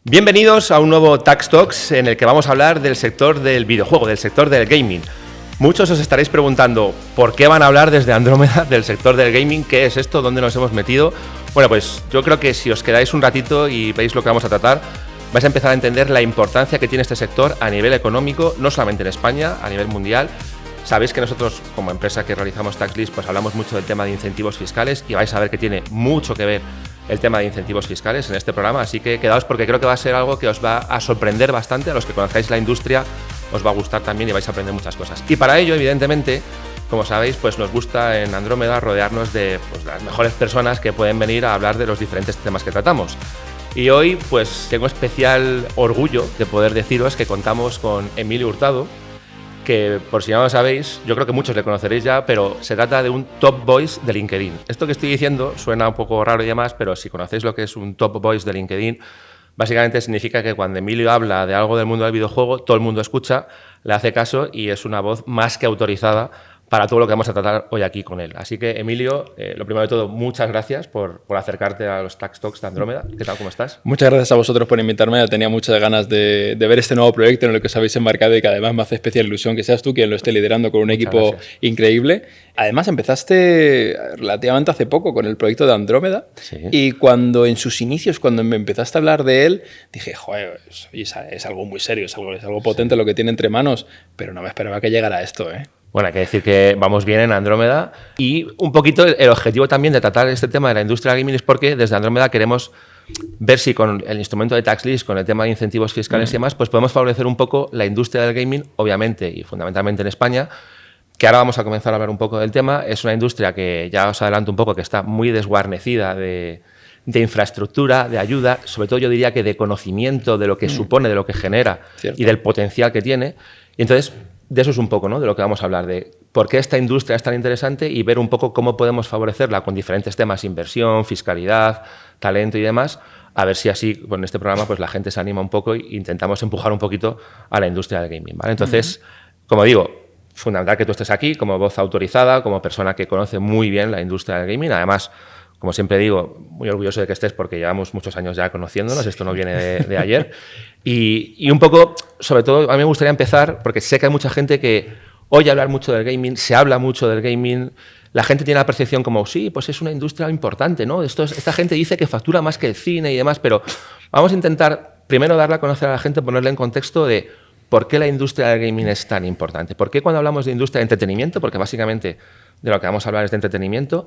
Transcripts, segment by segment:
Bienvenidos a un nuevo Tax Talks en el que vamos a hablar del sector del videojuego, del sector del gaming. Muchos os estaréis preguntando ¿por qué van a hablar desde Andrómeda del sector del gaming? ¿Qué es esto? ¿Dónde nos hemos metido? Bueno, pues yo creo que si os quedáis un ratito y veis lo que vamos a tratar, vais a empezar a entender la importancia que tiene este sector a nivel económico, no solamente en España, a nivel mundial. Sabéis que nosotros, como empresa que realizamos TaxList, pues hablamos mucho del tema de incentivos fiscales y vais a ver que tiene mucho que ver el tema de incentivos fiscales en este programa, así que quedaos porque creo que va a ser algo que os va a sorprender bastante. A los que conozcáis la industria os va a gustar también y vais a aprender muchas cosas. Y para ello, evidentemente, como sabéis, pues nos gusta en Andrómeda rodearnos de las mejores personas que pueden venir a hablar de los diferentes temas que tratamos. Y hoy pues tengo especial orgullo de poder deciros que contamos con Emilio Hurtado, que por si no lo sabéis, yo creo que muchos le conoceréis ya, pero se trata de un top voice de LinkedIn. Esto que estoy diciendo suena un poco raro y demás, pero si conocéis lo que es un top voice de LinkedIn, básicamente significa que cuando Emilio habla de algo del mundo del videojuego, todo el mundo escucha, le hace caso y es una voz más que autorizada para todo lo que vamos a tratar hoy aquí con él. Así que, Emilio, lo primero de todo, muchas gracias por acercarte a los Tax Talks de Andrómeda. ¿Qué tal? ¿Cómo estás? Muchas gracias a vosotros por invitarme. Ya tenía muchas ganas de ver este nuevo proyecto en el que os habéis embarcado y que además me hace especial ilusión que seas tú quien lo esté liderando con un equipo increíble. Además, empezaste relativamente hace poco con el proyecto de Andrómeda. Sí. Y cuando en sus inicios, cuando me empezaste a hablar de él, dije, joder, es algo muy serio, es algo potente lo que tiene entre manos, pero no me esperaba que llegara a esto, ¿eh? Bueno, hay que decir que vamos bien en Andrómeda y un poquito el objetivo también de tratar este tema de la industria gaming es porque desde Andrómeda queremos ver si con el instrumento de TaxList, con el tema de incentivos fiscales y demás, pues podemos favorecer un poco la industria del gaming, obviamente y fundamentalmente en España, que ahora vamos a comenzar a hablar un poco del tema. Es una industria que ya os adelanto un poco que está muy desguarnecida de infraestructura, de ayuda, sobre todo yo diría que de conocimiento de lo que supone, de lo que genera y del potencial que tiene. Y entonces, de eso es un poco, ¿no?, de lo que vamos a hablar, de por qué esta industria es tan interesante y ver un poco cómo podemos favorecerla con diferentes temas, inversión, fiscalidad, talento y demás, a ver si así con este programa pues la gente se anima un poco e intentamos empujar un poquito a la industria del gaming, ¿vale? Entonces, como digo, fundamental que tú estés aquí como voz autorizada, como persona que conoce muy bien la industria del gaming, además, como siempre digo, muy orgulloso de que estés porque llevamos muchos años ya conociéndonos, esto no viene de ayer. Y un poco, sobre todo, a mí me gustaría empezar, porque sé que hay mucha gente que oye hablar mucho del gaming, se habla mucho del gaming, la gente tiene la percepción como, sí, pues es una industria importante, ¿no? Esta gente dice que factura más que el cine y demás, pero vamos a intentar primero darle a conocer a la gente, ponerle en contexto de por qué la industria del gaming es tan importante. ¿Por qué cuando hablamos de industria de entretenimiento? Porque básicamente de lo que vamos a hablar es de entretenimiento.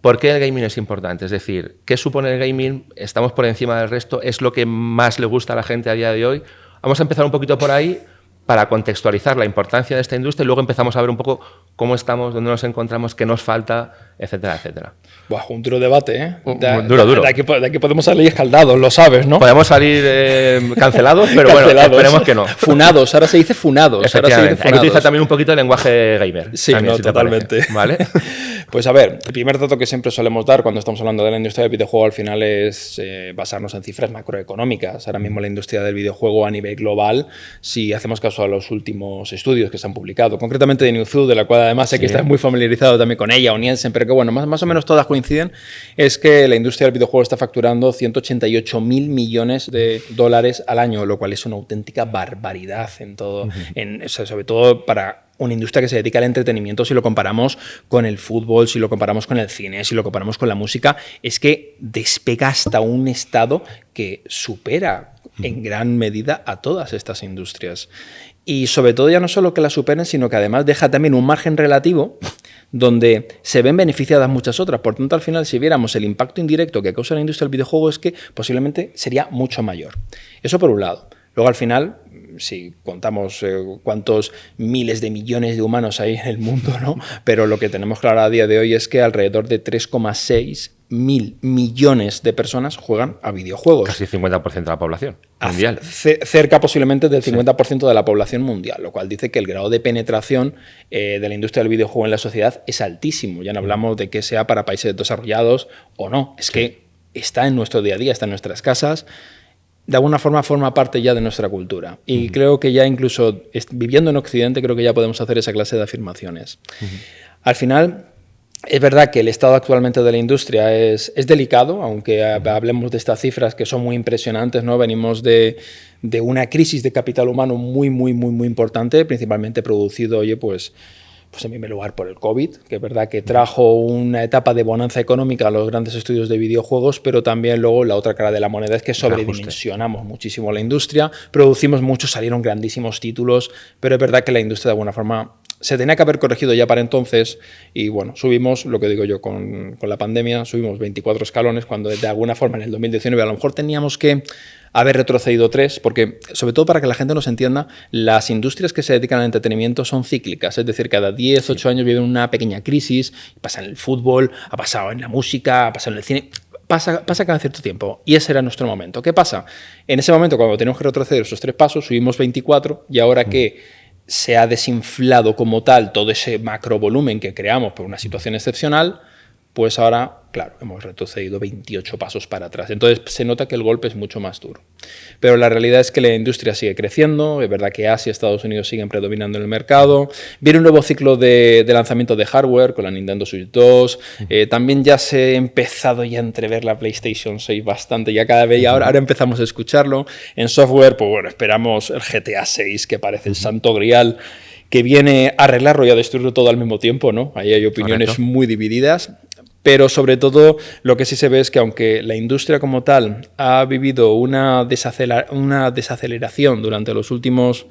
¿Por qué el gaming es importante? Es decir, ¿qué supone el gaming? ¿Estamos por encima del resto? ¿Es lo que más le gusta a la gente a día de hoy? Vamos a empezar un poquito por ahí para contextualizar la importancia de esta industria y luego empezamos a ver un poco cómo estamos, dónde nos encontramos, qué nos falta, etcétera, etcétera. Buah, un duro debate, ¿eh? Duro. De aquí podemos salir escaldados, lo sabes, ¿no? Podemos salir cancelados, pero bueno, esperemos que no. Funados, ahora se dice funados. Efectivamente. Hay que utilizar también un poquito el lenguaje gamer. Sí, también, no, si totalmente. ¿Vale? Pues a ver, el primer dato que siempre solemos dar cuando estamos hablando de la industria del videojuego al final es basarnos en cifras macroeconómicas. Ahora mismo la industria del videojuego a nivel global, si hacemos caso a los últimos estudios que se han publicado, concretamente de Newzoo, de la cual además sé que estás muy familiarizado también con ella, o Nielsen, pero que bueno, más o menos todas coinciden, es que la industria del videojuego está facturando 188.000 millones de dólares al año, lo cual es una auténtica barbaridad en todo, sobre todo para una industria que se dedica al entretenimiento. Si lo comparamos con el fútbol, si lo comparamos con el cine, si lo comparamos con la música, es que despega hasta un estado que supera en gran medida a todas estas industrias. Y sobre todo ya no solo que la superen, sino que además deja también un margen relativo donde se ven beneficiadas muchas otras. Por tanto, al final, si viéramos el impacto indirecto que causa la industria del videojuego, es que posiblemente sería mucho mayor. Eso por un lado. Luego, al final, si contamos cuántos miles de millones de humanos hay en el mundo, ¿no? Pero lo que tenemos claro a día de hoy es que alrededor de 3,6 mil millones de personas juegan a videojuegos. Casi 50% de la población mundial. Cerca posiblemente del 50% de la población mundial, lo cual dice que el grado de penetración de la industria del videojuego en la sociedad es altísimo. Ya no hablamos de que sea para países desarrollados o no, es que está en nuestro día a día, está en nuestras casas. De alguna forma forma parte ya de nuestra cultura. Y creo que ya incluso viviendo en Occidente creo que ya podemos hacer esa clase de afirmaciones. Al final, Es verdad que el estado actualmente de la industria es delicado, aunque hablemos de estas cifras que son muy impresionantes, ¿no? Venimos de una crisis de capital humano muy importante, principalmente producido, pues en primer lugar por el COVID, que es verdad que trajo una etapa de bonanza económica a los grandes estudios de videojuegos, pero también luego la otra cara de la moneda es que sobredimensionamos muchísimo la industria, producimos mucho, salieron grandísimos títulos, pero es verdad que la industria de alguna forma se tenía que haber corregido ya para entonces y bueno, subimos, lo que digo yo, con la pandemia, subimos 24 escalones cuando de alguna forma en el 2019 a lo mejor teníamos que haber retrocedido 3, porque sobre todo para que la gente nos entienda, las industrias que se dedican al entretenimiento son cíclicas, es decir, cada 10, 8 años viven una pequeña crisis, pasa en el fútbol, ha pasado en la música, ha pasado en el cine. Pasa cada cierto tiempo y ese era nuestro momento. ¿Qué pasa? En ese momento, cuando teníamos que retroceder esos 3 pasos, subimos 24 y ahora que se ha desinflado como tal todo ese macro volumen que creamos por una situación excepcional, pues ahora, claro, hemos retrocedido 28 pasos para atrás. Entonces se nota que el golpe es mucho más duro. Pero la realidad es que la industria sigue creciendo, es verdad que Asia y Estados Unidos siguen predominando en el mercado. Viene un nuevo ciclo de lanzamiento de hardware con la Nintendo Switch 2. También ya se ha empezado ya a entrever la PlayStation 6 bastante, ya cada vez, y ahora empezamos a escucharlo. En software, pues bueno, esperamos el GTA 6, que parece el santo grial, que viene a arreglarlo y a destruirlo todo al mismo tiempo, ¿no? Ahí hay opiniones muy divididas. Pero sobre todo lo que sí se ve es que aunque la industria como tal ha vivido una desaceleración durante los últimos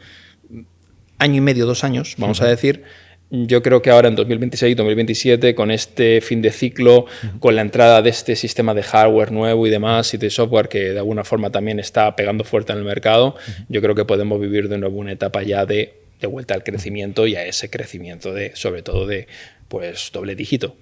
año y medio, 2 años, vamos a decir, yo creo que ahora en 2026, 2027, con este fin de ciclo, con la entrada de este sistema de hardware nuevo y demás, y de software que de alguna forma también está pegando fuerte en el mercado, yo creo que podemos vivir de nuevo una etapa ya de vuelta al crecimiento y a ese crecimiento sobre todo de pues doble dígito.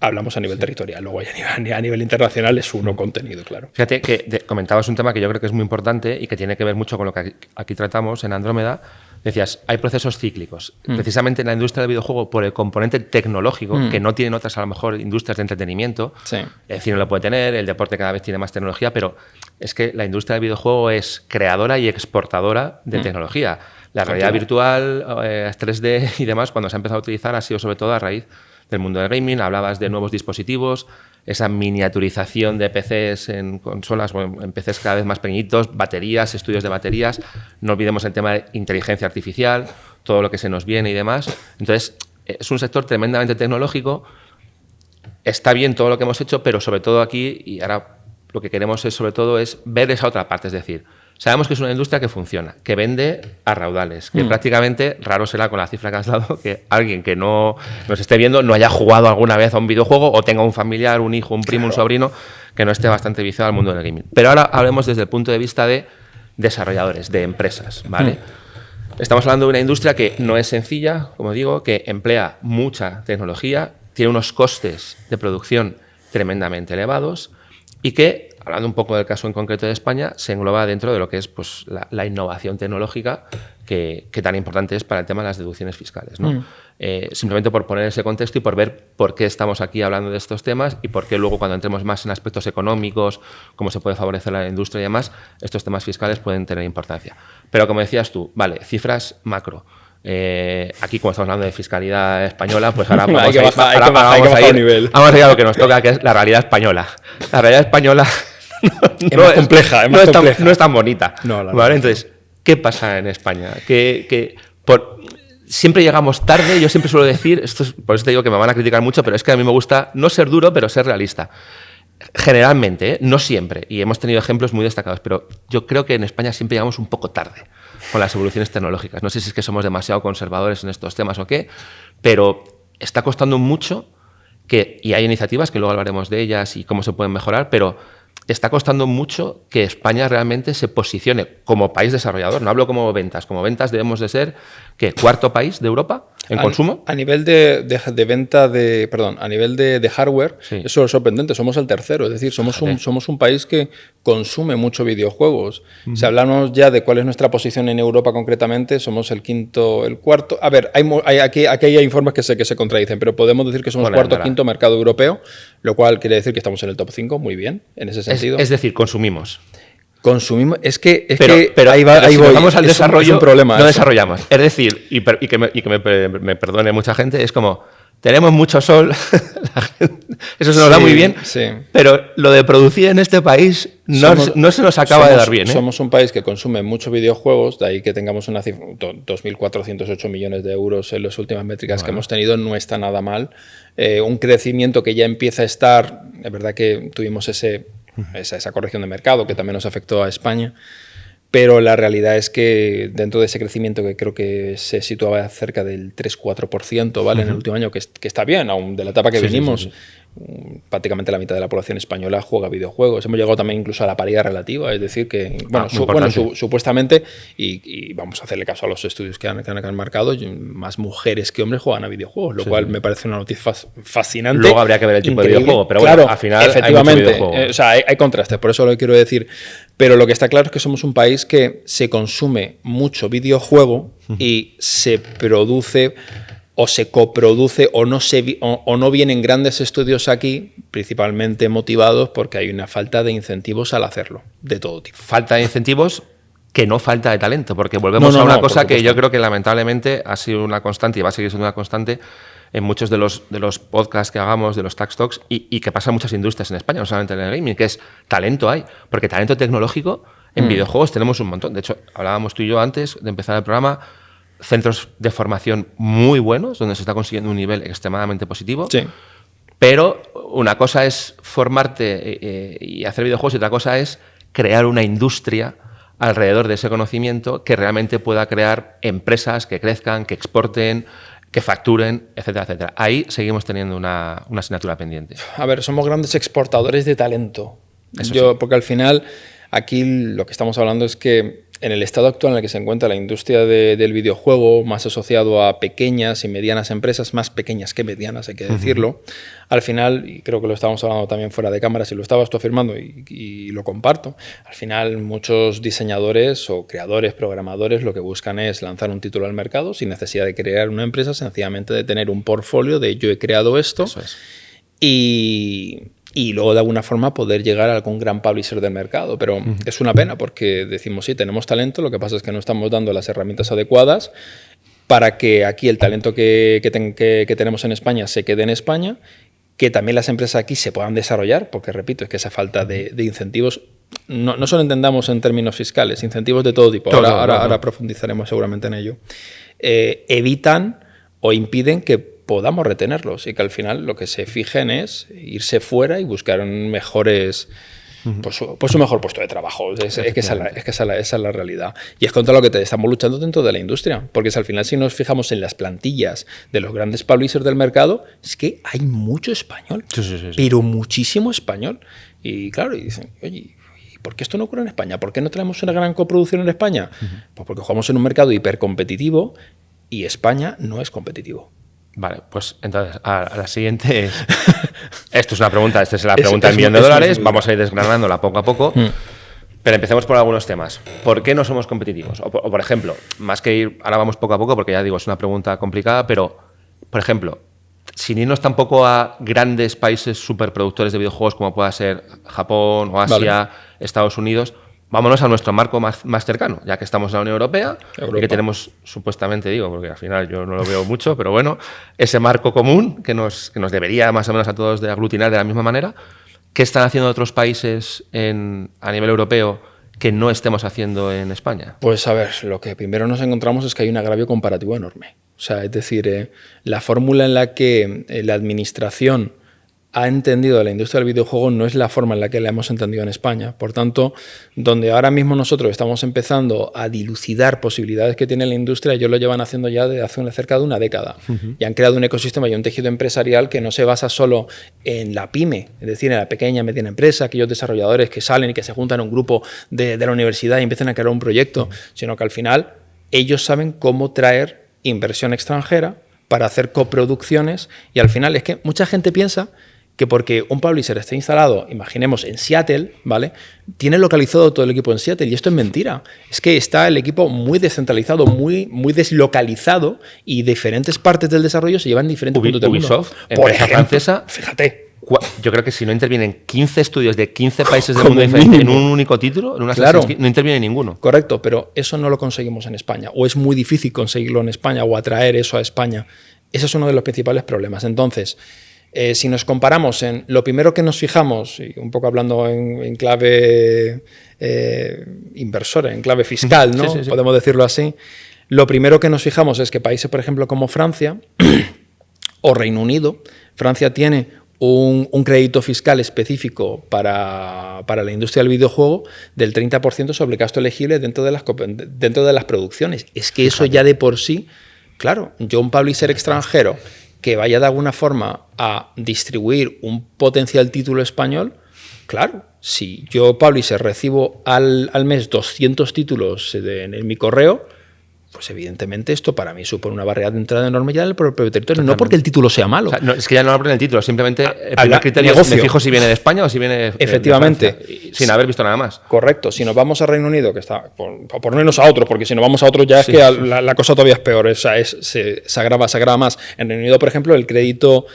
Hablamos a nivel territorial, luego a nivel internacional es uno contenido, claro. Fíjate que comentabas un tema que yo creo que es muy importante y que tiene que ver mucho con lo que aquí tratamos en Andrómeda. Decías, hay procesos cíclicos. Precisamente en la industria del videojuego, por el componente tecnológico, que no tienen otras, a lo mejor, industrias de entretenimiento. Sí. El cine lo puede tener, el deporte cada vez tiene más tecnología, pero es que la industria del videojuego es creadora y exportadora de tecnología. La realidad virtual, 3D y demás, cuando se ha empezado a utilizar, ha sido sobre todo a raíz del mundo del gaming. Hablabas de nuevos dispositivos, esa miniaturización de PCs en consolas o en PCs cada vez más pequeñitos, baterías, estudios de baterías. No olvidemos el tema de inteligencia artificial, todo lo que se nos viene y demás. Entonces, es un sector tremendamente tecnológico. Está bien todo lo que hemos hecho, pero sobre todo aquí, y ahora lo que queremos es sobre todo es ver esa otra parte, es decir, sabemos que es una industria que funciona, que vende a raudales, que prácticamente, raro será con la cifra que has dado, que alguien que no nos esté viendo no haya jugado alguna vez a un videojuego o tenga un familiar, un hijo, un primo, un sobrino, que no esté bastante viciado al mundo del gaming. Pero ahora hablemos desde el punto de vista de desarrolladores, de empresas, ¿vale? Estamos hablando de una industria que no es sencilla, como digo, que emplea mucha tecnología, tiene unos costes de producción tremendamente elevados y que, hablando un poco del caso en concreto de España, se engloba dentro de lo que es pues, la innovación tecnológica que tan importante es para el tema de las deducciones fiscales, ¿no? Simplemente por poner ese contexto y por ver por qué estamos aquí hablando de estos temas y por qué luego cuando entremos más en aspectos económicos, cómo se puede favorecer la industria y demás, estos temas fiscales pueden tener importancia. Pero como decías tú, vale, cifras macro. Aquí, como estamos hablando de fiscalidad española, pues ahora vamos a ir a lo que nos toca, que es la realidad española. La realidad española no es tan bonita. No, ¿vale? Entonces, ¿qué pasa en España? Siempre llegamos tarde. Yo siempre suelo decir, por eso te digo que me van a criticar mucho, pero es que a mí me gusta no ser duro, pero ser realista. Generalmente, no siempre, y hemos tenido ejemplos muy destacados, pero yo creo que en España siempre llegamos un poco tarde con las evoluciones tecnológicas. No sé si es que somos demasiado conservadores en estos temas o qué, pero está costando mucho y hay iniciativas que luego hablaremos de ellas y cómo se pueden mejorar, pero está costando mucho que España realmente se posicione como país desarrollador. No hablo como ventas debemos de ser, ¿qué? ¿Cuarto país de Europa en consumo? A nivel de venta a nivel de hardware, sí. Eso es sorprendente, somos el tercero, es decir, somos un país que consume mucho videojuegos. Si hablamos ya de cuál es nuestra posición en Europa concretamente, somos el quinto, el cuarto. A ver, aquí hay informes que se contradicen, pero podemos decir que somos cuarto o quinto mercado europeo, lo cual quiere decir que estamos en el top 5, muy bien, en ese sentido. Es decir, consumimos. Consumimos, pero ahí va, si vamos al desarrollo, es un problema, no desarrollamos. Es decir, y que me perdone mucha gente, es como, tenemos mucho sol, eso se nos da muy bien, pero lo de producir en este país no se nos acaba de dar bien. Somos un país que consume muchos videojuegos, de ahí que tengamos una cifra, 2.408 millones de euros en las últimas métricas que hemos tenido, no está nada mal. Un crecimiento que ya empieza a estar, es verdad que tuvimos esa corrección de mercado que también nos afectó a España, pero la realidad es que dentro de ese crecimiento que creo que se situaba cerca del 3-4%, ¿vale? En el último año, que está bien, aún de la etapa que venimos, prácticamente la mitad de la población española juega videojuegos. Hemos llegado también incluso a la paridad relativa, es decir, que, supuestamente, y vamos a hacerle caso a los estudios que han marcado, más mujeres que hombres juegan a videojuegos, lo cual me parece una noticia fascinante. Luego habría que ver el tipo de videojuego, pero claro, bueno, al final efectivamente, hay mucho videojuego. O sea, hay contrastes, por eso lo quiero decir. Pero lo que está claro es que somos un país que se consume mucho videojuego y se produce o se coproduce o no vienen grandes estudios aquí, principalmente motivados porque hay una falta de incentivos al hacerlo, de todo tipo. Falta de incentivos, que no falta de talento, porque volvemos a una cosa que yo creo que lamentablemente ha sido una constante y va a seguir siendo una constante en muchos de los podcasts que hagamos, de los Tax Talks, y que pasa en muchas industrias en España, no solamente en el gaming, que es talento hay, porque talento tecnológico en videojuegos tenemos un montón. De hecho, hablábamos tú y yo antes de empezar el programa, centros de formación muy buenos, donde se está consiguiendo un nivel extremadamente positivo, pero una cosa es formarte y hacer videojuegos y otra cosa es crear una industria alrededor de ese conocimiento que realmente pueda crear empresas que crezcan, que exporten, que facturen, etcétera, etcétera. Ahí seguimos teniendo una asignatura pendiente. A ver, somos grandes exportadores de talento. Porque al final, aquí lo que estamos hablando es que en el estado actual en el que se encuentra la industria del videojuego, más asociado a pequeñas y medianas empresas, más pequeñas que medianas, hay que decirlo, al final, y creo que lo estábamos hablando también fuera de cámara, si lo estabas tú afirmando y lo comparto, al final muchos diseñadores o creadores, programadores, lo que buscan es lanzar un título al mercado sin necesidad de crear una empresa, sencillamente de tener un portfolio de yo he creado esto. Eso es. Y luego de alguna forma poder llegar a algún gran publisher del mercado. Pero es una pena porque decimos, sí, tenemos talento, lo que pasa es que no estamos dando las herramientas adecuadas para que aquí el talento que tenemos en España se quede en España, que también las empresas aquí se puedan desarrollar, porque repito, es que esa falta de incentivos, no solo entendamos en términos fiscales, incentivos de todo tipo, ahora profundizaremos seguramente en ello, evitan o impiden que podamos retenerlos y que al final lo que se fijen es irse fuera y buscar mejores, pues un mejor puesto de trabajo. Es que esa es la realidad. Y es contra lo que estamos luchando dentro de la industria. Porque al final, si nos fijamos en las plantillas de los grandes publishers del mercado, es que hay mucho español, pero muchísimo español. Y claro, y dicen, oye, ¿por qué esto no ocurre en España? ¿Por qué no tenemos una gran coproducción en España? Pues porque jugamos en un mercado hipercompetitivo y España no es competitivo. Vale, pues entonces a la siguiente esto es una pregunta, esta es la pregunta del millón de dólares, vamos a ir desgranándola poco a poco, pero empecemos por algunos temas. ¿Por qué no somos competitivos? O por ejemplo, más que ir, ahora vamos poco a poco porque ya digo, es una pregunta complicada, pero por ejemplo, sin irnos tampoco a grandes países superproductores de videojuegos como pueda ser Japón o Asia, Estados Unidos, vámonos a nuestro marco más cercano, ya que estamos en la Unión Europea y que tenemos, supuestamente digo, porque al final yo no lo veo mucho, pero bueno, ese marco común que nos debería más o menos a todos de aglutinar de la misma manera. ¿Qué están haciendo otros países a nivel europeo que no estemos haciendo en España? Pues a ver, lo que primero nos encontramos es que hay un agravio comparativo enorme. O sea, es decir, la fórmula en la que la administración ha entendido la industria del videojuego no es la forma en la que la hemos entendido en España. Por tanto, donde ahora mismo nosotros estamos empezando a dilucidar posibilidades que tiene la industria, ellos lo llevan haciendo ya desde hace cerca de una década. Y han creado un ecosistema y un tejido empresarial que no se basa solo en la pyme, es decir, en la pequeña, mediana empresa, aquellos desarrolladores que salen y que se juntan en un grupo de la universidad y empiezan a crear un proyecto, sino que al final ellos saben cómo traer inversión extranjera para hacer coproducciones y al final es que mucha gente piensa que porque un publisher esté instalado, imaginemos, en Seattle, ¿vale? Tiene localizado todo el equipo en Seattle y esto es mentira. Es que está el equipo muy descentralizado, muy deslocalizado y diferentes partes del desarrollo se llevan diferentes puntos del mundo. Ubisoft, empresa francesa, fíjate. Yo creo que si no intervienen 15 estudios de 15 países del mundo diferentes en un único título, en una no interviene ninguno. Correcto, pero eso no lo conseguimos en España. O es muy difícil conseguirlo en España o atraer eso a España. Ese es uno de los principales problemas. Entonces, si nos comparamos en lo primero que nos fijamos, y un poco hablando en clave inversora, en clave fiscal, ¿no? Sí. Podemos decirlo así, lo primero que nos fijamos es que países, por ejemplo, como Francia o Reino Unido, Francia tiene un crédito fiscal específico para la industria del videojuego del 30% sobre el gasto elegible dentro de las producciones. Es que eso ya de por sí, claro, yo un publisher extranjero que vaya de alguna forma a distribuir un potencial título español, claro, si yo publisher recibo al mes 200 títulos en mi correo, pues evidentemente esto para mí supone una barrera de entrada enorme ya en el propio territorio. No porque el título sea malo. O sea, no, es que ya no hablo en el título, simplemente el primer criterio es me fijo si viene de España o si viene efectivamente, de Francia, sin haber visto nada más. Correcto. Si nos vamos a Reino Unido, que está por ponernos a otro, porque si nos vamos a otro ya es que la cosa todavía es peor, se agrava más. En Reino Unido, por ejemplo, el crédito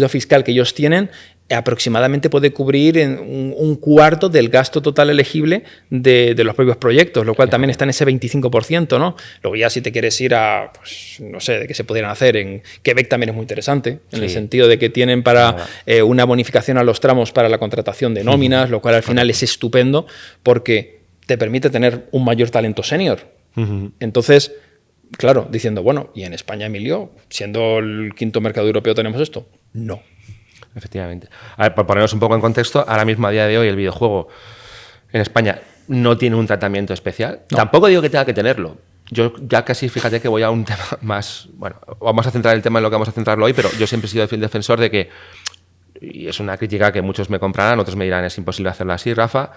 fiscal que ellos tienen aproximadamente puede cubrir en un cuarto del gasto total elegible de los propios proyectos, lo cual también está en ese 25%, ¿no? Luego ya si te quieres ir a, pues, no sé, de qué se pudieran hacer, en Quebec también es muy interesante, en el sentido de que tienen para una bonificación a los tramos para la contratación de nóminas, lo cual al final es estupendo porque te permite tener un mayor talento senior. Entonces, claro, diciendo, bueno, ¿y en España, Emilio, siendo el quinto mercado europeo, tenemos esto? No. Efectivamente. A ver, por ponernos un poco en contexto, ahora mismo a día de hoy el videojuego en España no tiene un tratamiento especial. No. Tampoco digo que tenga que tenerlo. Yo ya casi, fíjate que voy a un tema más... Bueno, vamos a centrar el tema en lo que vamos a centrarlo hoy, pero yo siempre he sido el defensor de que, y es una crítica que muchos me comprarán, otros me dirán es imposible hacerlo así, Rafa.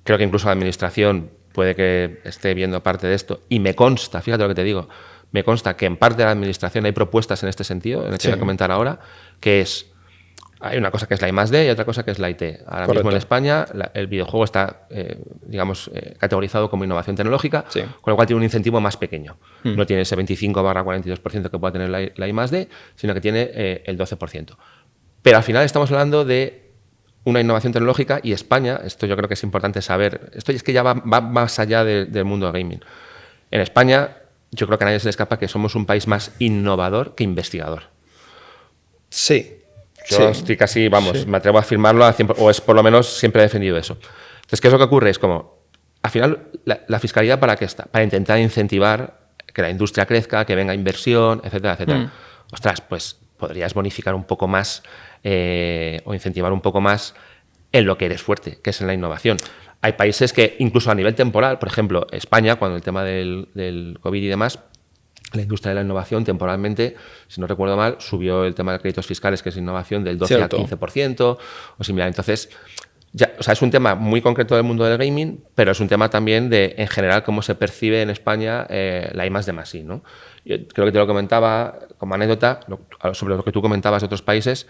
Creo que incluso la administración puede que esté viendo parte de esto. Y me consta, fíjate lo que te digo, me consta que en parte de la administración hay propuestas en este sentido, en el que voy a comentar ahora, que es... Hay una cosa que es la I+D y otra cosa que es la IT. Ahora mismo en España el videojuego está, categorizado como innovación tecnológica, con lo cual tiene un incentivo más pequeño. No tiene ese 25/42% que pueda tener la I+D, sino que tiene el 12%. Pero al final estamos hablando de una innovación tecnológica y España, esto yo creo que es importante saber, esto es que ya va más allá del mundo del gaming. En España yo creo que a nadie se le escapa que somos un país más innovador que investigador. Sí. Yo estoy casi, me atrevo a afirmarlo, o es por lo menos siempre he defendido eso. Entonces, ¿qué es lo que ocurre? Es como, al final, la fiscalidad ¿para qué está? Para intentar incentivar que la industria crezca, que venga inversión, etcétera, etcétera. Ostras, pues podrías bonificar un poco más o incentivar un poco más en lo que eres fuerte, que es en la innovación. Hay países que, incluso a nivel temporal, por ejemplo, España, cuando el tema del COVID y demás, la industria de la innovación temporalmente, si no recuerdo mal, subió el tema de créditos fiscales, que es innovación, del 12 al 15% o similar. Entonces, es un tema muy concreto del mundo del gaming, pero es un tema también de, en general, cómo se percibe en España la I+D+I, ¿no? Yo creo que te lo comentaba como anécdota, sobre lo que tú comentabas de otros países.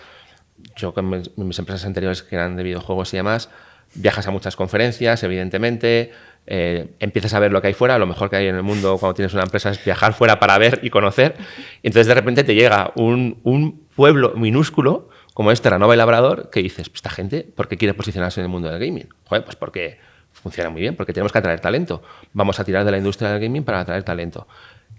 Yo con mis empresas anteriores que eran de videojuegos y demás, viajas a muchas conferencias, evidentemente, empiezas a ver lo que hay fuera. Lo mejor que hay en el mundo cuando tienes una empresa es viajar fuera para ver y conocer. Y entonces de repente te llega un pueblo minúsculo como Terranova y Labrador que dices, esta gente, ¿por qué quiere posicionarse en el mundo del gaming? Joder, pues porque funciona muy bien, porque tenemos que atraer talento. Vamos a tirar de la industria del gaming para atraer talento.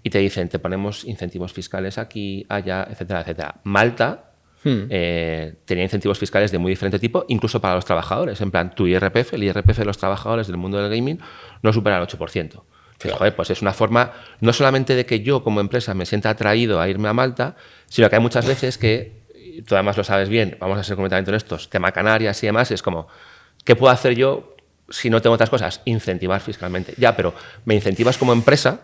Y te dicen, te ponemos incentivos fiscales aquí, allá, etcétera, etcétera. Malta tenía incentivos fiscales de muy diferente tipo, incluso para los trabajadores. En plan, tu IRPF, el IRPF de los trabajadores del mundo del gaming, no supera el 8%. Claro. Joder, pues es una forma, no solamente de que yo como empresa me sienta atraído a irme a Malta, sino que hay muchas veces que, tú además lo sabes bien, vamos a ser completamente honestos, tema Canarias y demás, es como, ¿qué puedo hacer yo si no tengo otras cosas? Incentivar fiscalmente. Ya, pero me incentivas como empresa,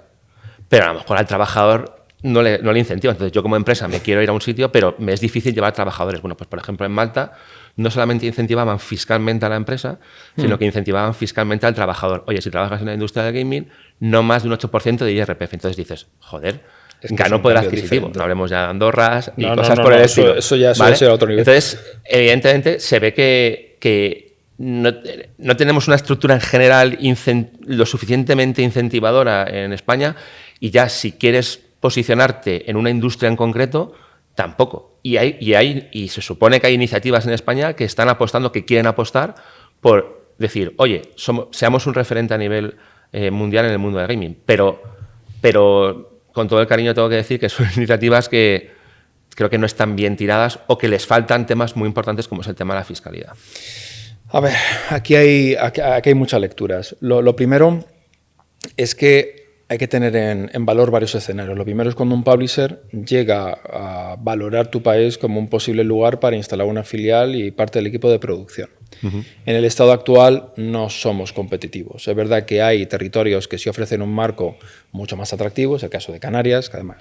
pero a lo mejor al trabajador no le incentiva. Entonces yo como empresa me quiero ir a un sitio, pero me es difícil llevar trabajadores. Bueno, pues por ejemplo en Malta no solamente incentivaban fiscalmente a la empresa, sino que incentivaban fiscalmente al trabajador. Oye, si trabajas en la industria del gaming, no más de un 8% de IRPF. Entonces dices, joder, ganó poder adquisitivo. Diferente. No hablemos ya de Andorras y cosas por el estilo. Eso ya ¿vale? Es otro nivel. Entonces, evidentemente, se ve que no tenemos una estructura en general lo suficientemente incentivadora en España y ya si quieres posicionarte en una industria en concreto, tampoco. Y se supone que hay iniciativas en España que están apostando, que quieren apostar por decir, oye, seamos un referente a nivel mundial en el mundo del gaming, pero con todo el cariño tengo que decir que son iniciativas que creo que no están bien tiradas o que les faltan temas muy importantes como es el tema de la fiscalidad. A ver, aquí hay muchas lecturas. Lo primero es que hay que tener en valor varios escenarios. Lo primero es cuando un publisher llega a valorar tu país como un posible lugar para instalar una filial y parte del equipo de producción. En el estado actual no somos competitivos. Es verdad que hay territorios que sí ofrecen un marco mucho más atractivo, es el caso de Canarias, que además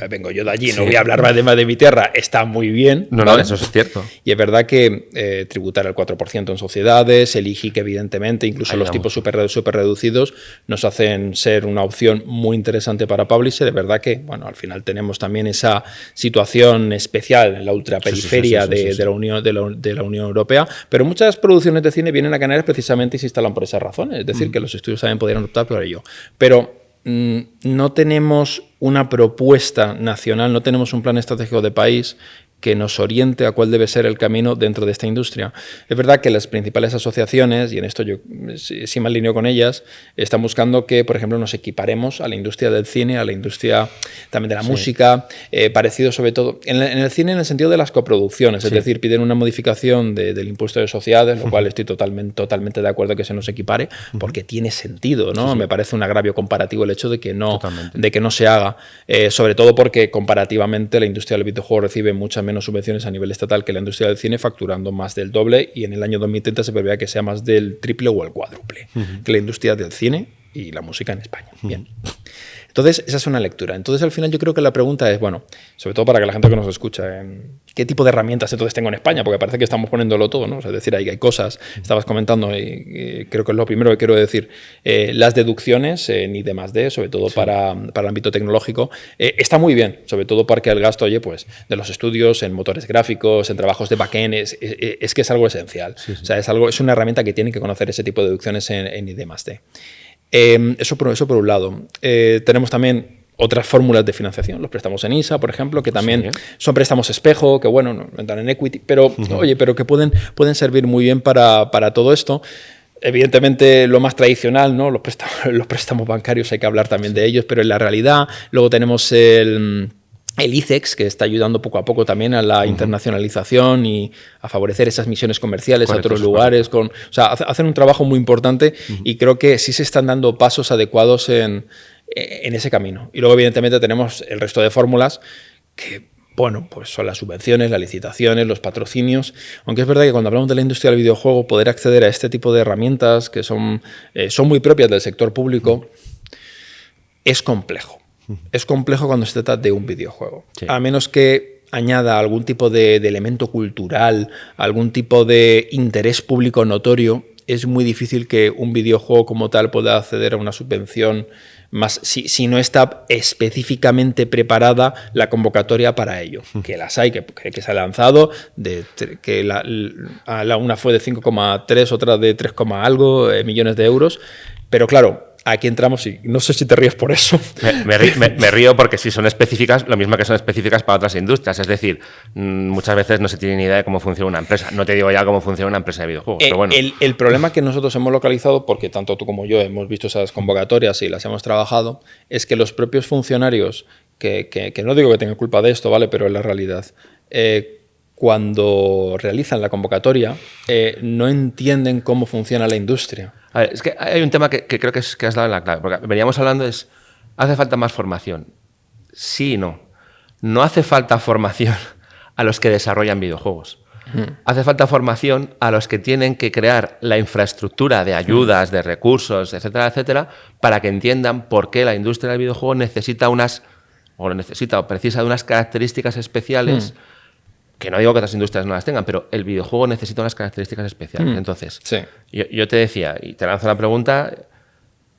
vengo yo de allí, no voy a hablar más de mi tierra, está muy bien. No, ¿vale? eso es cierto. Y es verdad que tributar el 4% en sociedades, el IGIC evidentemente, incluso los tipos súper reducidos, nos hacen ser una opción muy interesante para publisher. Es verdad que, bueno, al final tenemos también esa situación especial en la ultraperiferia de la Unión Europea, pero muchas producciones de cine vienen a Canarias precisamente y se instalan por esas razones. Es decir, que los estudios también podrían optar por ello. Pero no tenemos una propuesta nacional, no tenemos un plan estratégico de país que nos oriente a cuál debe ser el camino dentro de esta industria. Es verdad que las principales asociaciones, y en esto yo sí me alineo con ellas, están buscando que, por ejemplo, nos equiparemos a la industria del cine, a la industria también de la música, parecido sobre todo en el cine en el sentido de las coproducciones, es decir, piden una modificación del impuesto de sociedades, lo cual estoy totalmente de acuerdo que se nos equipare, porque tiene sentido, ¿no? Me parece un agravio comparativo el hecho de que no se haga, sobre todo porque comparativamente la industria del videojuego recibe muchas menos subvenciones a nivel estatal que la industria del cine, facturando más del doble, y en el año 2030 se prevé que sea más del triple o el cuádruple que la industria del cine y la música en España. Bien. Entonces, esa es una lectura. Entonces, al final yo creo que la pregunta es, bueno, sobre todo para que la gente que nos escucha, ¿qué tipo de herramientas entonces tengo en España? Porque parece que estamos poniéndolo todo, ¿no? O sea, es decir, hay cosas, estabas comentando, y creo que es lo primero que quiero decir, las deducciones en I+D+, sobre todo para el ámbito tecnológico, está muy bien, sobre todo porque el gasto, pues, de los estudios en motores gráficos, en trabajos de backend, es que es algo esencial. O sea, es una herramienta que tiene que conocer ese tipo de deducciones en I+D+. Eso por un lado. Tenemos también otras fórmulas de financiación, los préstamos en ISA, por ejemplo, que también son préstamos espejo, que bueno, no entran en equity, pero oye, pero que pueden servir muy bien para todo esto. Evidentemente, lo más tradicional, ¿no? Los préstamos bancarios, hay que hablar también de ellos, pero en la realidad, luego tenemos el ICEX, que está ayudando poco a poco también a la internacionalización y a favorecer esas misiones comerciales a otros lugares. O sea, hacen un trabajo muy importante y creo que sí se están dando pasos adecuados en ese camino. Y luego, evidentemente, tenemos el resto de fórmulas que, bueno, pues son las subvenciones, las licitaciones, los patrocinios. Aunque es verdad que cuando hablamos de la industria del videojuego, poder acceder a este tipo de herramientas que son muy propias del sector público es complejo. Es complejo cuando se trata de un videojuego. A menos que añada algún tipo de elemento cultural, algún tipo de interés público notorio, es muy difícil que un videojuego como tal pueda acceder a una subvención más si no está específicamente preparada la convocatoria para ello. Que las hay, que se ha lanzado, que una fue de 5,3, otra de 3, algo millones de euros, pero claro, aquí entramos y no sé si te ríes por eso. Me río porque si son específicas, lo mismo que son específicas para otras industrias. Es decir, muchas veces no se tiene ni idea de cómo funciona una empresa. No te digo ya cómo funciona una empresa de videojuegos, pero bueno. El problema que nosotros hemos localizado, porque tanto tú como yo hemos visto esas convocatorias y las hemos trabajado, es que los propios funcionarios, que no digo que tengan culpa de esto, ¿vale? Pero es la realidad, cuando realizan la convocatoria, no entienden cómo funciona la industria. A ver, es que hay un tema que creo que has dado en la clave, porque veníamos hablando ¿hace falta más formación? Sí y no. No hace falta formación a los que desarrollan videojuegos. Hace falta formación a los que tienen que crear la infraestructura de ayudas, de recursos, etcétera, etcétera, para que entiendan por qué la industria del videojuego necesita o precisa de unas características especiales. Que no digo que otras industrias no las tengan, pero el videojuego necesita unas características especiales. Entonces, yo te decía, y te lanzo la pregunta,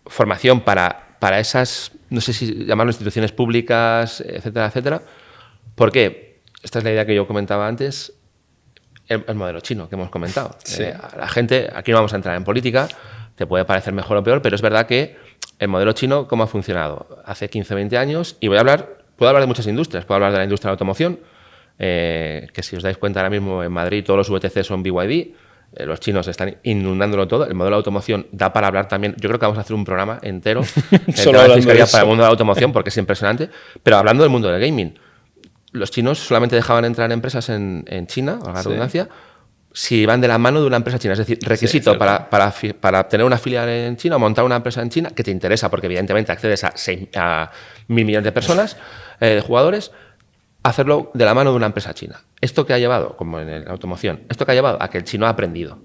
formación para esas, no sé si llamarlo instituciones públicas, etcétera, etcétera. ¿Por qué? Esta es la idea que yo comentaba antes, el modelo chino que hemos comentado. La gente, aquí no vamos a entrar en política, te puede parecer mejor o peor, pero es verdad que el modelo chino, ¿cómo ha funcionado? Hace 15, 20 años, y puedo hablar de muchas industrias, puedo hablar de la industria de la automoción, que si os dais cuenta ahora mismo en Madrid todos los VTC son BYD, Los chinos están inundándolo todo. El modelo de automoción da para hablar también. Yo creo que vamos a hacer un programa entero solo hablando de eso. para el mundo de la automoción, porque es impresionante. Pero hablando del mundo del gaming, los chinos solamente dejaban entrar empresas en China, a la redundancia, si van de la mano de una empresa china. Es decir, requisito para tener una filial en China o montar una empresa en China, que te interesa, porque evidentemente accedes a 1.000 millones de personas, de jugadores, hacerlo de la mano de una empresa china. Esto que ha llevado, como en la automoción, esto que ha llevado a que el chino ha aprendido.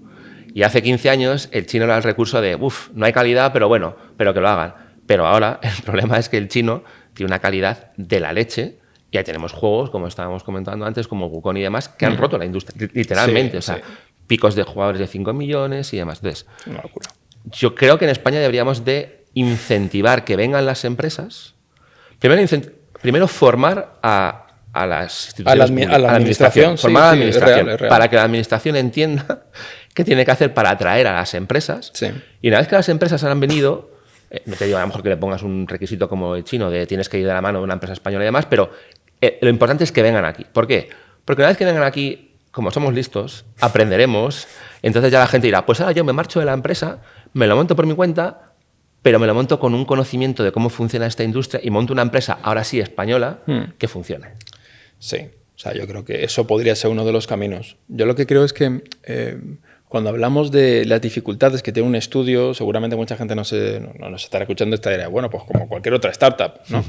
Y hace 15 años el chino era el recurso de, no hay calidad, pero bueno, pero que lo hagan. Pero ahora el problema es que el chino tiene una calidad de la leche. Y ahí tenemos juegos, como estábamos comentando antes, como Wukong y demás, que han roto la industria, literalmente. O sea, picos de jugadores de 5 millones y demás. Entonces, una locura. Yo creo que en España deberíamos de incentivar que vengan las empresas. Primero formar a las instituciones a la administración. Formar a la administración. Es real. Para que la administración entienda qué tiene que hacer para atraer a las empresas. Sí. Y una vez que las empresas han venido, no te digo a lo mejor que le pongas un requisito como el chino de tienes que ir de la mano de una empresa española y demás, pero lo importante es que vengan aquí. ¿Por qué? Porque una vez que vengan aquí, como somos listos, aprenderemos. Entonces ya la gente dirá, pues ahora yo me marcho de la empresa, me lo monto por mi cuenta, pero me lo monto con un conocimiento de cómo funciona esta industria y monto una empresa, ahora sí, española, que funcione. Sí, o sea, yo creo que eso podría ser uno de los caminos. Yo lo que creo es que cuando hablamos de las dificultades que tiene un estudio, seguramente mucha gente no nos estará escuchando esta idea, bueno, pues como cualquier otra startup, ¿no?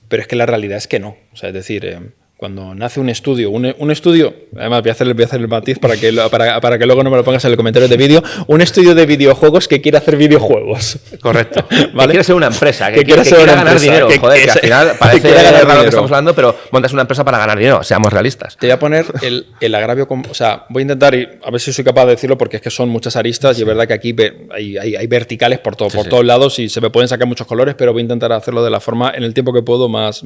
Pero es que la realidad es que no. O sea, es decir, cuando nace un estudio, un estudio, además voy a hacer el matiz para que luego no me lo pongas en el comentario de vídeo, un estudio de videojuegos que quiere hacer videojuegos. Correcto. ¿Vale? Que quiere ser una empresa, que quiere ganar dinero. Joder, que al final parece raro lo que estamos hablando, pero montas una empresa para ganar dinero, seamos realistas. Te voy a poner el agravio, o sea, voy a intentar, a ver si soy capaz de decirlo, porque es que son muchas aristas y es verdad que aquí hay verticales por todos lados y se me pueden sacar muchos colores, pero voy a intentar hacerlo de la forma, en el tiempo que puedo, más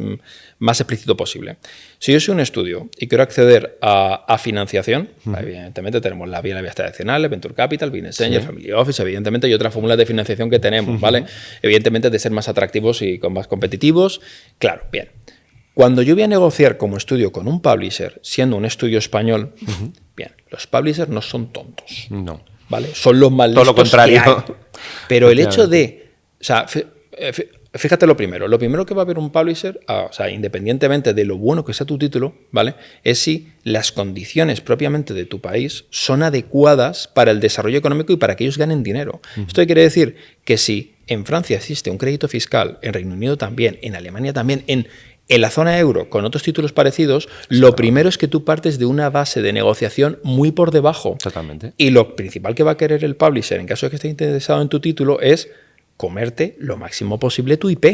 explícito posible. Si yo soy un estudio y quiero acceder a financiación, evidentemente tenemos la vía tradicional, el Venture Capital, Business Angel, Family Office, evidentemente hay otras fórmulas de financiación que tenemos, ¿vale? Evidentemente de ser más atractivos y más competitivos. Claro, bien. Cuando yo voy a negociar como estudio con un publisher, siendo un estudio español, bien, los publishers no son tontos. No. ¿Vale? Son los más listos. Todo lo contrario. Que hay. Pero el hecho de... O sea, fíjate lo primero que va a ver un publisher, o sea, independientemente de lo bueno que sea tu título, ¿vale? Es si las condiciones propiamente de tu país son adecuadas para el desarrollo económico y para que ellos ganen dinero. Esto quiere decir que si en Francia existe un crédito fiscal, en Reino Unido también, en Alemania también, en la zona euro, con otros títulos parecidos, lo primero es que tú partes de una base de negociación muy por debajo. Totalmente. Y lo principal que va a querer el publisher, en caso de que esté interesado en tu título, es comerte lo máximo posible tu IP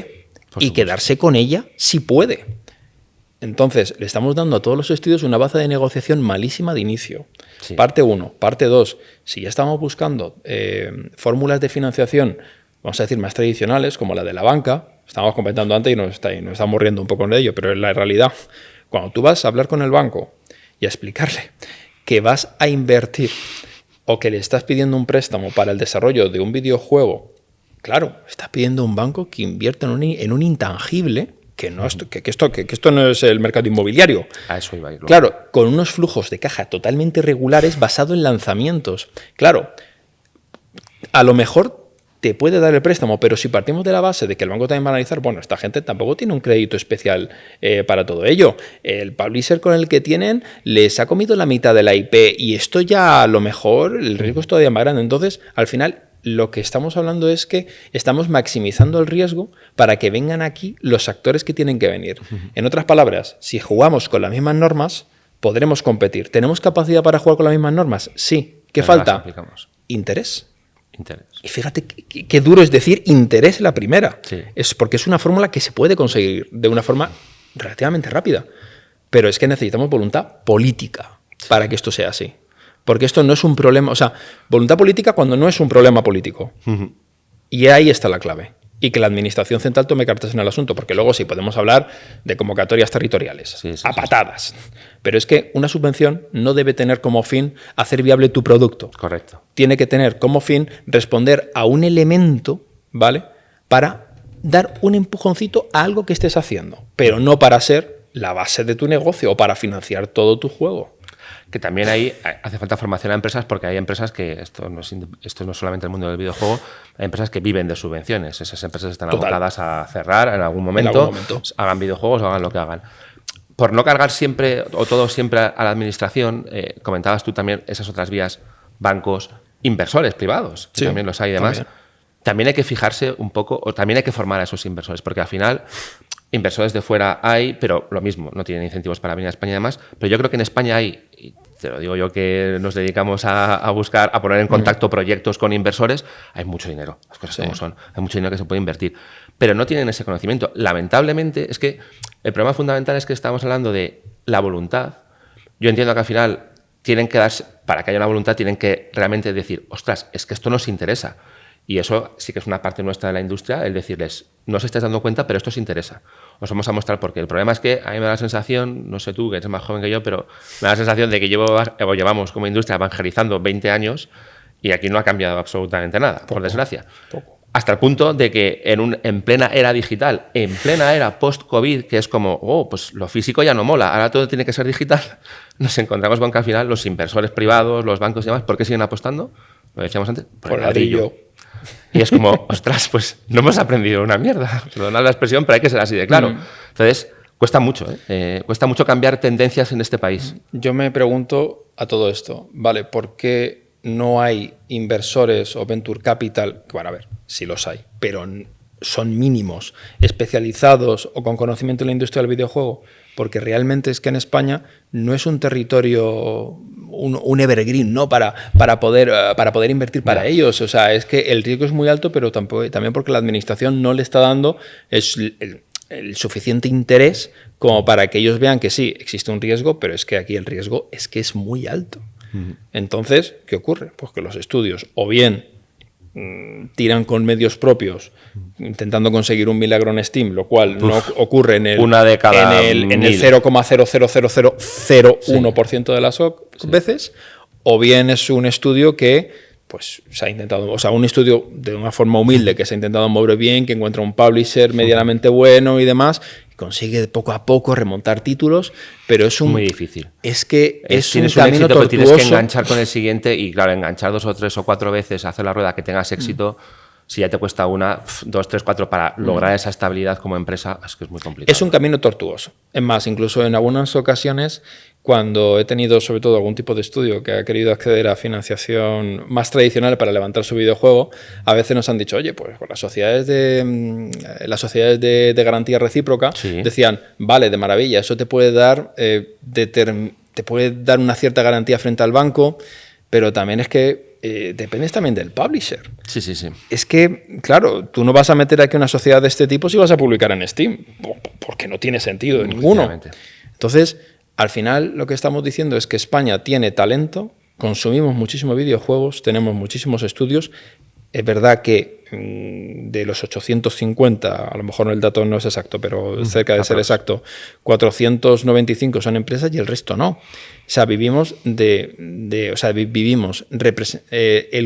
y quedarse con ella si puede. Entonces, le estamos dando a todos los estudios una base de negociación malísima de inicio. Sí. Parte 1. Parte 2. Si ya estamos buscando fórmulas de financiación, vamos a decir, más tradicionales, como la de la banca, estábamos comentando antes y nos estamos riendo un poco de ello, pero en la realidad, cuando tú vas a hablar con el banco y a explicarle que vas a invertir o que le estás pidiendo un préstamo para el desarrollo de un videojuego, claro, estás pidiendo a un banco que invierta en un intangible, que esto no es el mercado inmobiliario. A eso iba a ir. Claro, con unos flujos de caja totalmente regulares basado en lanzamientos. Claro, a lo mejor te puede dar el préstamo, pero si partimos de la base de que el banco también va a analizar, bueno, esta gente tampoco tiene un crédito especial para todo ello. El publisher con el que tienen les ha comido la mitad de la IP y esto ya a lo mejor el riesgo es todavía más grande. Entonces, al final, lo que estamos hablando es que estamos maximizando el riesgo para que vengan aquí los actores que tienen que venir. En otras palabras, si jugamos con las mismas normas, podremos competir. ¿Tenemos capacidad para jugar con las mismas normas? Sí. ¿Qué falta? Interés. Y fíjate qué duro es decir interés la primera. Sí. Es porque es una fórmula que se puede conseguir de una forma relativamente rápida. Pero es que necesitamos voluntad política para que esto sea así. Porque esto no es un problema, o sea, voluntad política cuando no es un problema político. Y ahí está la clave. Y que la administración central tome cartas en el asunto, porque luego sí podemos hablar de convocatorias territoriales, a patadas. Pero es que una subvención no debe tener como fin hacer viable tu producto. Correcto. Tiene que tener como fin responder a un elemento, ¿vale? Para dar un empujoncito a algo que estés haciendo, pero no para ser la base de tu negocio o para financiar todo tu juego. que también ahí hace falta formación a empresas, porque hay empresas que, esto no es solamente el mundo del videojuego, hay empresas que viven de subvenciones. Esas empresas están abocadas a cerrar en algún momento, hagan videojuegos o hagan lo que hagan. Por no cargar siempre o todo siempre a la administración, comentabas tú también esas otras vías, bancos, inversores privados, que también los hay y demás. También hay que fijarse un poco, o también hay que formar a esos inversores, porque al final inversores de fuera hay, pero lo mismo, no tienen incentivos para venir a España y demás. Pero yo creo que en España hay, y te lo digo yo que nos dedicamos a buscar, a poner en contacto proyectos con inversores, hay mucho dinero, las cosas como son, hay mucho dinero que se puede invertir, pero no tienen ese conocimiento. Lamentablemente, es que el problema fundamental es que estamos hablando de la voluntad. Yo entiendo que al final tienen que darse, para que haya una voluntad, tienen que realmente decir, ostras, es que esto nos interesa. Y eso sí que es una parte nuestra de la industria, el decirles, no os estáis dando cuenta, pero esto os interesa. Os vamos a mostrar por qué. El problema es que a mí me da la sensación, no sé tú, que eres más joven que yo, pero me da la sensación de que llevamos como industria evangelizando 20 años y aquí no ha cambiado absolutamente nada, por desgracia. Hasta el punto de que en plena era digital, en plena era post-COVID, que es como, pues lo físico ya no mola, ahora todo tiene que ser digital, nos encontramos con que al final los inversores privados, los bancos y demás, ¿por qué siguen apostando? Lo decíamos antes, por el ladrillo. Y es como, ostras, pues no hemos aprendido una mierda. Perdonad la expresión, pero hay que ser así de claro. Entonces, cuesta mucho, cuesta mucho cambiar tendencias en este país. Yo me pregunto a todo esto, ¿vale? ¿Por qué no hay inversores o venture capital? Que, bueno, a ver, sí los hay, pero son mínimos, especializados o con conocimiento en la industria del videojuego, porque realmente es que en España no es un territorio, un evergreen, ¿no? para poder invertir para ellos. O sea, es que el riesgo es muy alto, pero también porque la administración no le está dando el suficiente interés como para que ellos vean que sí, existe un riesgo, pero es que aquí el riesgo es que es muy alto. Entonces, ¿qué ocurre? Pues que los estudios o bien tiran con medios propios intentando conseguir un milagro en Steam, lo cual no ocurre en el 0,00001% de las veces, o bien es un estudio que pues se ha intentado, o sea, un estudio de una forma humilde que se ha intentado mover bien, que encuentra un publisher medianamente bueno y demás, y consigue poco a poco remontar títulos, pero es muy difícil. Es que es un camino tortuoso. Tienes que enganchar con el siguiente y, claro, enganchar 2 o 3 o 4 veces, hacer la rueda que tengas éxito. Si ya te cuesta 1, 2, 3, 4 para lograr esa estabilidad como empresa, es que es muy complicado. Es un camino tortuoso. Es más, incluso en algunas ocasiones, cuando he tenido sobre todo algún tipo de estudio que ha querido acceder a financiación más tradicional para levantar su videojuego, a veces nos han dicho, oye, pues con las sociedades de garantía recíproca, decían, vale, de maravilla, eso te puede dar, una cierta garantía frente al banco, pero también es que dependes también del publisher. Sí. Es que, claro, tú no vas a meter aquí una sociedad de este tipo si vas a publicar en Steam, porque no tiene sentido ninguno. Entonces, al final lo que estamos diciendo es que España tiene talento, consumimos muchísimos videojuegos, tenemos muchísimos estudios. Es verdad que de los 850, a lo mejor el dato no es exacto, pero cerca de ser exacto, 495 son empresas y el resto no. O sea, vivimos el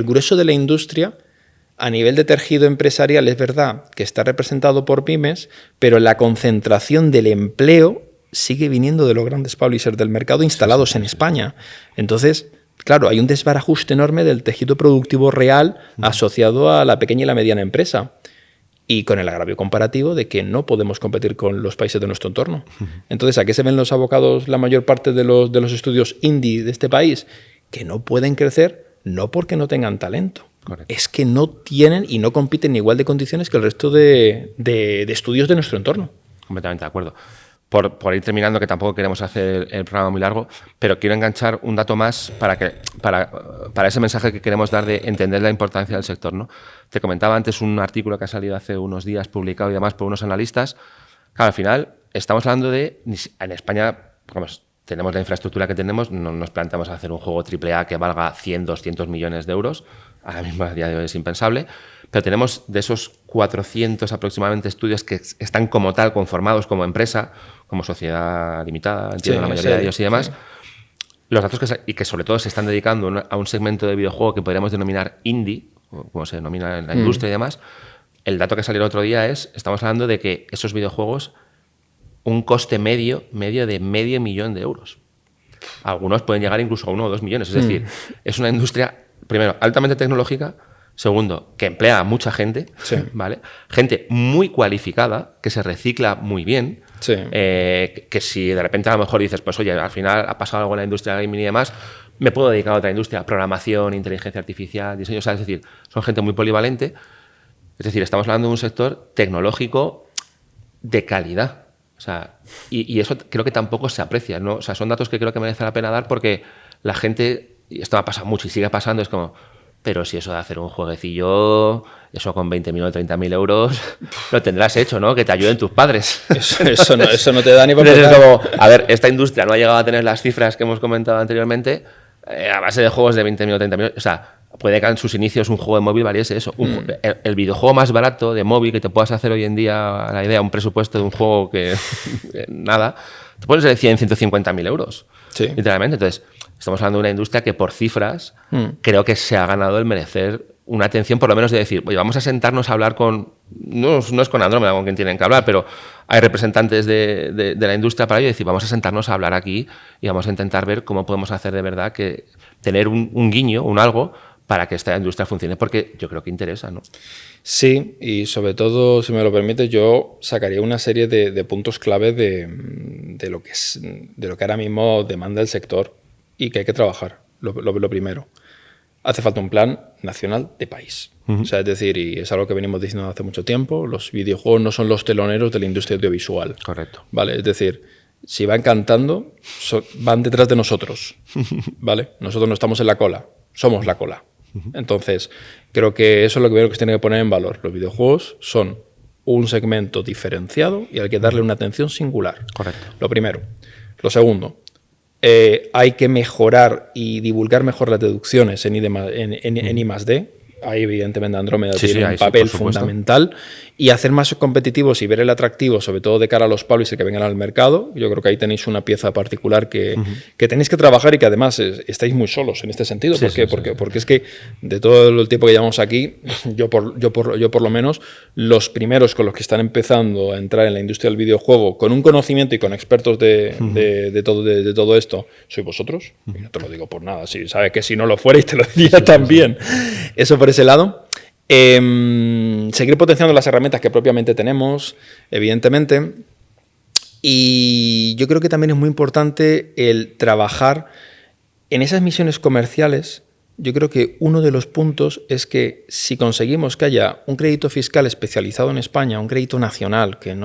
grueso de la industria a nivel de tejido empresarial. Es verdad que está representado por pymes, pero la concentración del empleo sigue viniendo de los grandes publishers del mercado instalados en España. Entonces, claro, hay un desbarajuste enorme del tejido productivo real asociado a la pequeña y la mediana empresa. Y con el agravio comparativo de que no podemos competir con los países de nuestro entorno. Entonces, ¿a qué se ven los abocados la mayor parte de los estudios indie de este país? Que no pueden crecer, no porque no tengan talento. Correcto. Es que no tienen y no compiten en igual de condiciones que el resto de estudios de nuestro entorno. Completamente de acuerdo. Por ir terminando, que tampoco queremos hacer el programa muy largo, pero quiero enganchar un dato más para ese mensaje que queremos dar de entender la importancia del sector, ¿no? Te comentaba antes un artículo que ha salido hace unos días, publicado y demás por unos analistas. Claro, al final estamos hablando de, en España, vamos, tenemos la infraestructura que tenemos, no nos planteamos hacer un juego AAA que valga 100, 200 millones de euros, ahora mismo a día de hoy es impensable, pero tenemos de esos 400 aproximadamente estudios que están como tal conformados como empresa, como sociedad limitada, entiendo la mayoría de ellos y demás. Los datos que sobre todo se están dedicando a un segmento de videojuego que podríamos denominar indie, como se denomina en la industria y demás. El dato que salió el otro día estamos hablando de que esos videojuegos, un coste medio de $500,000 de euros. algunos pueden llegar incluso a 1 o 2 millones. Es decir, es una industria, primero, altamente tecnológica, segundo, que emplea a mucha gente, ¿vale? Gente muy cualificada, que se recicla muy bien, que si de repente a lo mejor dices, pues oye, al final ha pasado algo en la industria gaming y demás, me puedo dedicar a otra industria, programación, inteligencia artificial, diseño, o sea, es decir, son gente muy polivalente. Es decir, estamos hablando de un sector tecnológico de calidad. O sea, y eso creo que tampoco se aprecia, ¿no? O sea, son datos que creo que merece la pena dar porque la gente, y esto ha pasado mucho y sigue pasando, es como, pero si eso de hacer un jueguecillo, eso con 20.000 o 30.000 euros, lo tendrás hecho, ¿no? Que te ayuden tus padres. Eso no te da ni por Entonces es como, a ver, esta industria no ha llegado a tener las cifras que hemos comentado anteriormente a base de juegos de 20.000 o 30.000. O sea, puede que en sus inicios un juego de móvil valiese eso. El videojuego más barato de móvil que te puedas hacer hoy en día, la idea, un presupuesto de un juego que nada, te puedes decir en 150.000 euros. Sí. Literalmente. Entonces, estamos hablando de una industria que por cifras creo que se ha ganado el merecer una atención, por lo menos de decir, oye, vamos a sentarnos a hablar con... No es con Andrómeda con quien tienen que hablar, pero hay representantes de la industria para ello y decir, vamos a sentarnos a hablar aquí y vamos a intentar ver cómo podemos hacer de verdad que tener un guiño, un algo, para que esta industria funcione, porque yo creo que interesa, ¿no? Sí, y sobre todo, si me lo permite, yo sacaría una serie de puntos clave de lo que ahora mismo demanda el sector y que hay que trabajar. Lo primero, hace falta un plan nacional de país. O sea, es decir, y es algo que venimos diciendo hace mucho tiempo, los videojuegos no son los teloneros de la industria audiovisual. Correcto. ¿Vale? Es decir, si van cantando, van detrás de nosotros. ¿Vale? Nosotros no estamos en la cola, somos la cola. Entonces, creo que eso es lo que veo que se tiene que poner en valor. Los videojuegos son un segmento diferenciado y hay que darle una atención singular. Correcto. Lo primero. Lo segundo, hay que mejorar y divulgar mejor las deducciones en I+D. Ahí, evidentemente, Andrómeda tiene un papel fundamental. Y hacer más competitivos y ver el atractivo, sobre todo de cara a los publishers que vengan al mercado. Yo creo que ahí tenéis una pieza particular que tenéis que trabajar y que además estáis muy solos en este sentido. Porque es que de todo el tiempo que llevamos aquí, yo por lo menos, los primeros con los que están empezando a entrar en la industria del videojuego con un conocimiento y con expertos de todo esto, sois vosotros. Y no te lo digo por nada. Si sabes que si no lo fuerais, te lo diría también. Eso por ese lado. Seguir potenciando las herramientas que propiamente tenemos, evidentemente. Y yo creo que también es muy importante el trabajar en esas misiones comerciales. Yo creo que uno de los puntos es que si conseguimos que haya un crédito fiscal especializado en España, un crédito nacional, que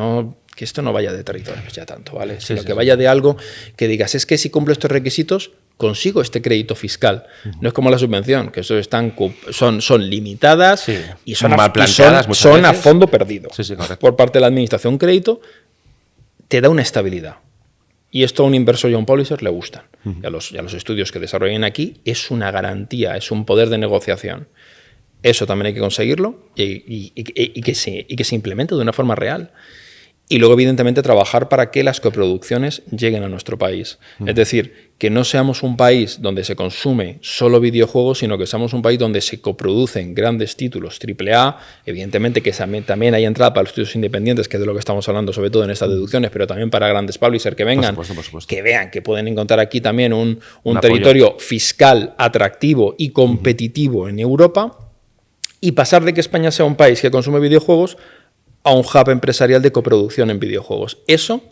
esto no vaya de territorios ya tanto, ¿vale? Sino que vaya de algo que digas, es que si cumplo estos requisitos, consigo este crédito fiscal. No es como la subvención, que eso son limitadas y son mal planteadas, son a fondo perdido. Por parte de la administración, un crédito te da una estabilidad. Y esto a un inversor y a un publisher le gustan. Y a los estudios que desarrollen aquí es una garantía, es un poder de negociación. Eso también hay que conseguirlo y que se implemente de una forma real. Y luego, evidentemente, trabajar para que las coproducciones lleguen a nuestro país. Es decir, que no seamos un país donde se consume solo videojuegos, sino que seamos un país donde se coproducen grandes títulos AAA. Evidentemente que también hay entrada para los estudios independientes, que es de lo que estamos hablando, sobre todo en estas deducciones, pero también para grandes publishers que vengan, por supuesto. Que vean que pueden encontrar aquí también un territorio fiscal atractivo y competitivo en Europa, y pasar de que España sea un país que consume videojuegos a un hub empresarial de coproducción en videojuegos. Eso,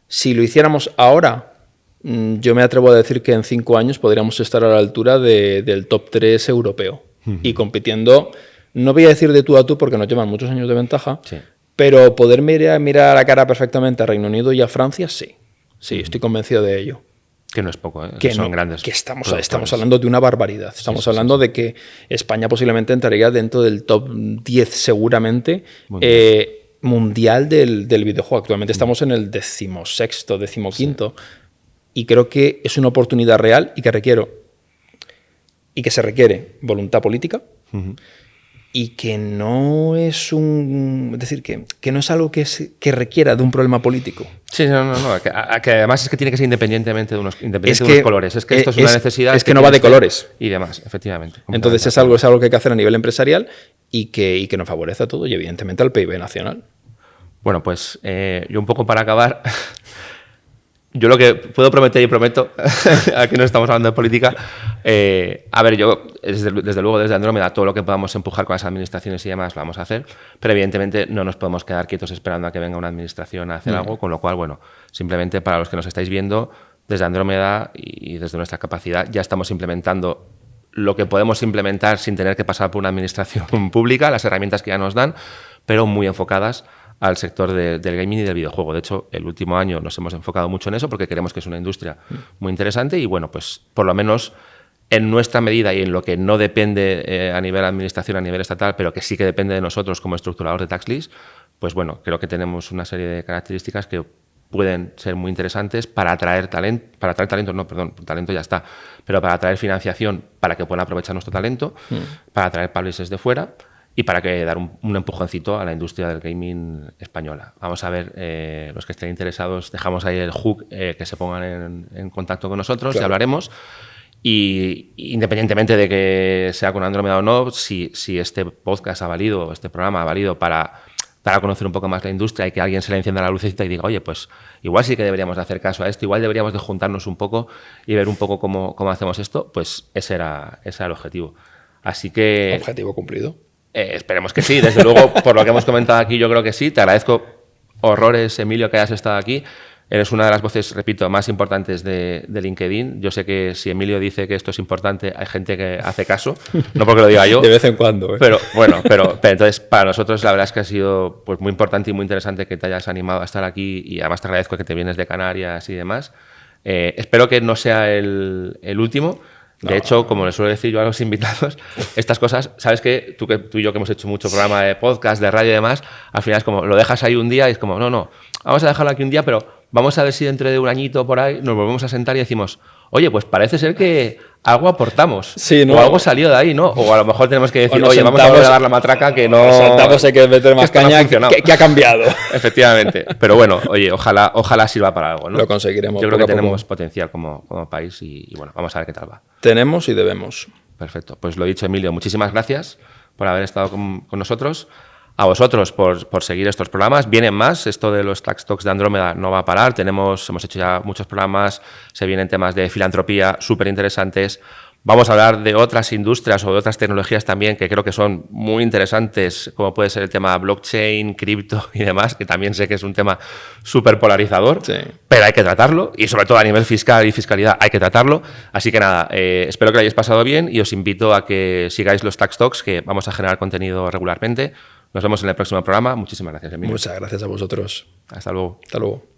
si lo hiciéramos ahora, yo me atrevo a decir que en 5 años podríamos estar a la altura del top 3 europeo. Y compitiendo, no voy a decir de tú a tú porque nos llevan muchos años de ventaja, pero poder mirar a la cara perfectamente a Reino Unido y a Francia, sí. Sí, estoy convencido de ello. Que no es poco, que son grandes. Que estamos hablando de una barbaridad. Estamos hablando de que España posiblemente entraría dentro del top 10 seguramente mundial del videojuego. Actualmente estamos en el 16º, 15º. Y creo que es una oportunidad real y que se requiere voluntad política. Y que no es es decir, que no es algo que requiera de un problema político. Sí, no. Que además es que tiene que ser independientemente de unos colores. Es que esto es una necesidad. Es que no va de colores. Y demás, efectivamente. Entonces es algo que hay que hacer a nivel empresarial y que nos favorece a todo y evidentemente al PIB nacional. Bueno, pues yo un poco para acabar... Yo lo que puedo prometer y prometo, aquí no estamos hablando de política, a ver, yo desde luego desde Andrómeda todo lo que podamos empujar con las administraciones y demás lo vamos a hacer, pero evidentemente no nos podemos quedar quietos esperando a que venga una administración a hacer algo, con lo cual, bueno, simplemente para los que nos estáis viendo, desde Andrómeda y desde nuestra capacidad ya estamos implementando lo que podemos implementar sin tener que pasar por una administración pública, las herramientas que ya nos dan, pero muy enfocadas al sector del gaming y del videojuego. De hecho, el último año nos hemos enfocado mucho en eso porque creemos que es una industria muy interesante y, bueno, pues por lo menos en nuestra medida y en lo que no depende a nivel administración, a nivel estatal, pero que sí que depende de nosotros como estructurador de tax list, pues bueno, creo que tenemos una serie de características que pueden ser muy interesantes para atraer talento, talento ya está, pero para atraer financiación para que puedan aprovechar nuestro talento, para atraer publishers de fuera y para que dar un empujoncito a la industria del gaming española. Vamos a ver, los que estén interesados, dejamos ahí el hook, que se pongan en contacto con nosotros, claro. Y hablaremos. Y independientemente de que sea con Andrómeda o no, si este podcast ha valido, este programa ha valido para conocer un poco más la industria y que alguien se le encienda la lucecita y diga, oye, pues igual sí que deberíamos de hacer caso a esto, igual deberíamos de juntarnos un poco y ver un poco cómo hacemos esto, pues ese era el objetivo. Así que... ¿Objetivo cumplido? Esperemos que sí, desde luego, por lo que hemos comentado aquí, yo creo que sí. Te agradezco horrores, Emilio, que hayas estado aquí. Eres una de las voces, repito, más importantes de LinkedIn. Yo sé que si Emilio dice que esto es importante, hay gente que hace caso, no porque lo diga yo. De vez en cuando. Pero bueno, pero entonces para nosotros la verdad es que ha sido pues, muy importante y muy interesante que te hayas animado a estar aquí y además te agradezco que te vienes de Canarias y demás. Espero que no sea el último. De hecho, como les suelo decir yo a los invitados, estas cosas, sabes que tú y yo que hemos hecho mucho programa de podcast, de radio y demás, al final es como lo dejas ahí un día y es como, no, vamos a dejarlo aquí un día, pero vamos a ver si dentro de un añito por ahí nos volvemos a sentar y decimos, oye, pues parece ser que algo aportamos, sí, ¿no? O algo salió de ahí, ¿no? O a lo mejor tenemos que decir, oye, vamos a volver a dar la matraca que no... Nos sentamos, hay que meter más caña, que ha cambiado. Efectivamente. Pero bueno, oye, ojalá sirva para algo, ¿no? Lo conseguiremos. Yo creo que tenemos potencial como país y bueno, vamos a ver qué tal va. Tenemos y debemos. Perfecto. Pues lo dicho, Emilio, muchísimas gracias por haber estado con nosotros. A vosotros por seguir estos programas. Vienen más. Esto de los Tax Talks de Andrómeda no va a parar. Hemos hecho ya muchos programas. Se vienen temas de filantropía súper interesantes. Vamos a hablar de otras industrias o de otras tecnologías también que creo que son muy interesantes, como puede ser el tema blockchain, cripto y demás, que también sé que es un tema súper polarizador, sí. Pero hay que tratarlo y sobre todo a nivel fiscal y fiscalidad hay que tratarlo. Así que nada, espero que lo hayáis pasado bien y os invito a que sigáis los Tax Talks, que vamos a generar contenido regularmente. Nos vemos en el próximo programa. Muchísimas gracias, Emilio. Muchas gracias a vosotros. Hasta luego. Hasta luego.